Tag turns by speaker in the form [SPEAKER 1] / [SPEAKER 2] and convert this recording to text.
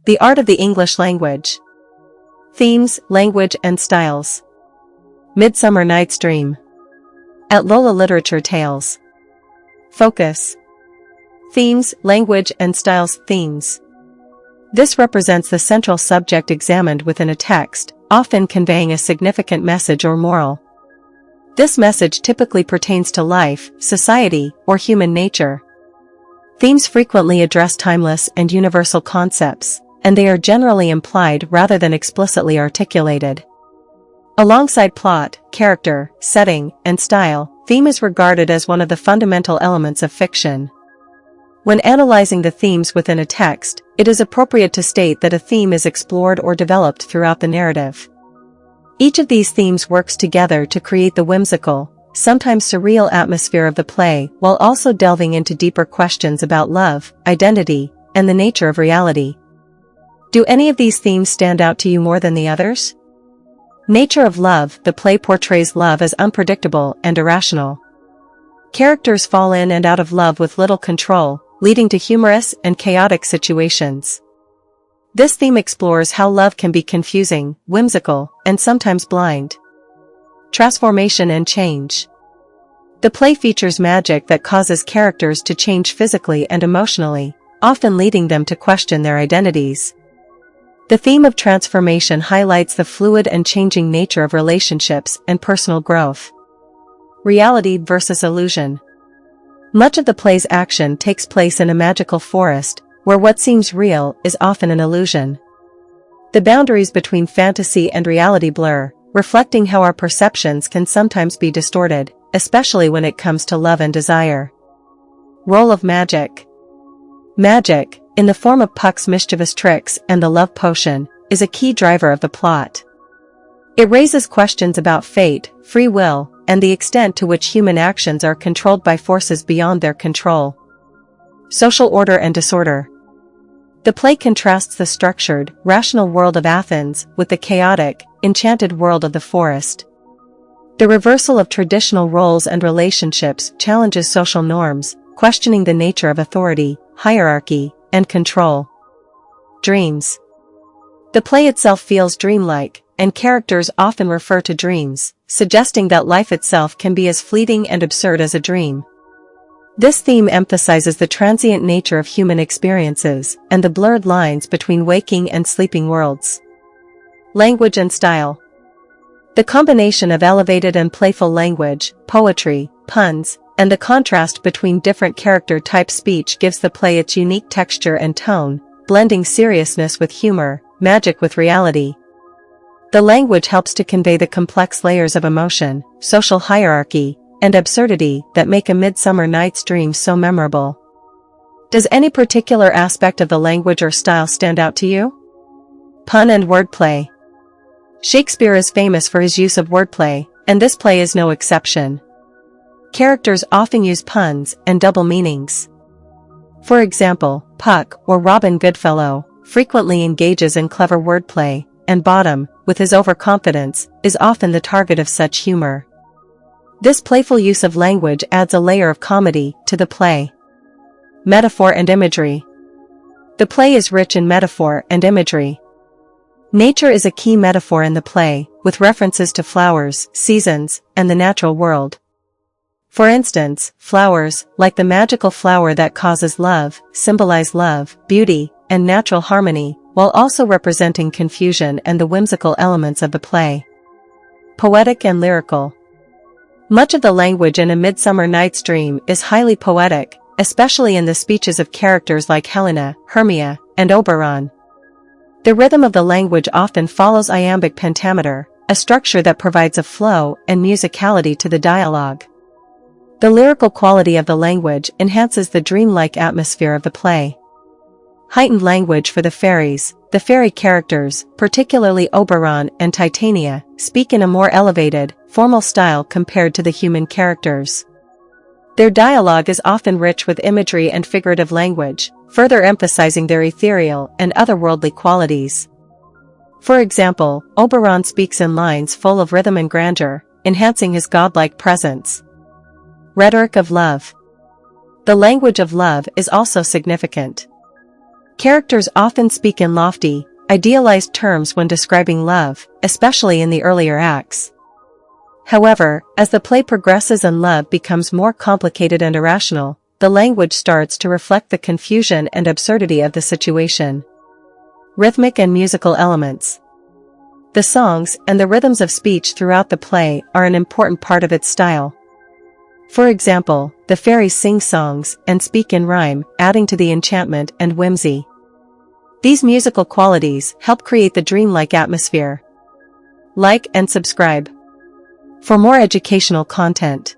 [SPEAKER 1] The art of the English language. Themes, language and styles. Midsummer Night's Dream. At Lola Literature Tales. Focus. Themes, language and styles. Themes. This represents the central subject examined within a text, often conveying a significant message or moral. This message typically pertains to life, society, or human nature. Themes frequently address timeless and universal concepts, and they are generally implied rather than explicitly articulated. Alongside plot, character, setting, and style, theme is regarded as one of the fundamental elements of fiction. When analyzing the themes within a text, it is appropriate to state that a theme is explored or developed throughout the narrative. Each of these themes works together to create the whimsical, sometimes surreal atmosphere of the play, while also delving into deeper questions about love, identity, and the nature of reality. Do any of these themes stand out to you more than the others? Nature of love. The play portrays love as unpredictable and irrational. Characters fall in and out of love with little control, leading to humorous and chaotic situations. This theme explores how love can be confusing, whimsical, and sometimes blind. Transformation and change. The play features magic that causes characters to change physically and emotionally, often leading them to question their identities. The theme of transformation highlights the fluid and changing nature of relationships and personal growth. Reality versus illusion. Much of the play's action takes place in a magical forest, where what seems real is often an illusion. The boundaries between fantasy and reality blur, reflecting how our perceptions can sometimes be distorted, especially when it comes to love and desire. Role of magic. Magic, in the form of Puck's mischievous tricks and the love potion, is a key driver of the plot. It raises questions about fate, free will, and the extent to which human actions are controlled by forces beyond their control. Social order and disorder. The play contrasts the structured, rational world of Athens with the chaotic, enchanted world of the forest. The reversal of traditional roles and relationships challenges social norms, questioning the nature of authority, hierarchy, and control. Dreams. The play itself feels dreamlike, and characters often refer to dreams, suggesting that life itself can be as fleeting and absurd as a dream. This theme emphasizes the transient nature of human experiences and the blurred lines between waking and sleeping worlds. Language and style. The combination of elevated and playful language, poetry, puns, and the contrast between different character type speech gives the play its unique texture and tone, blending seriousness with humor, magic with reality. The language helps to convey the complex layers of emotion, social hierarchy, and absurdity that make A Midsummer Night's Dream so memorable. Does any particular aspect of the language or style stand out to you? Pun and wordplay. Shakespeare is famous for his use of wordplay, and this play is no exception. Characters often use puns and double meanings. For example, Puck, or Robin Goodfellow, frequently engages in clever wordplay, and Bottom, with his overconfidence, is often the target of such humor. This playful use of language adds a layer of comedy to the play. Metaphor and imagery. The play is rich in metaphor and imagery. Nature is a key metaphor in the play, with references to flowers, seasons, and the natural world. For instance, flowers, like the magical flower that causes love, symbolize love, beauty, and natural harmony, while also representing confusion and the whimsical elements of the play. Poetic and lyrical. Much of the language in A Midsummer Night's Dream is highly poetic, especially in the speeches of characters like Helena, Hermia, and Oberon. The rhythm of the language often follows iambic pentameter, a structure that provides a flow and musicality to the dialogue. The lyrical quality of the language enhances the dreamlike atmosphere of the play. Heightened language for the fairies. The fairy characters, particularly Oberon and Titania, speak in a more elevated, formal style compared to the human characters. Their dialogue is often rich with imagery and figurative language, further emphasizing their ethereal and otherworldly qualities. For example, Oberon speaks in lines full of rhythm and grandeur, enhancing his godlike presence. Rhetoric of love. The language of love is also significant. Characters often speak in lofty, idealized terms when describing love, especially in the earlier acts. However, as the play progresses and love becomes more complicated and irrational, the language starts to reflect the confusion and absurdity of the situation. Rhythmic and musical elements. The songs and the rhythms of speech throughout the play are an important part of its style. For example, the fairies sing songs and speak in rhyme, adding to the enchantment and whimsy. These musical qualities help create the dreamlike atmosphere. Like and subscribe for more educational content.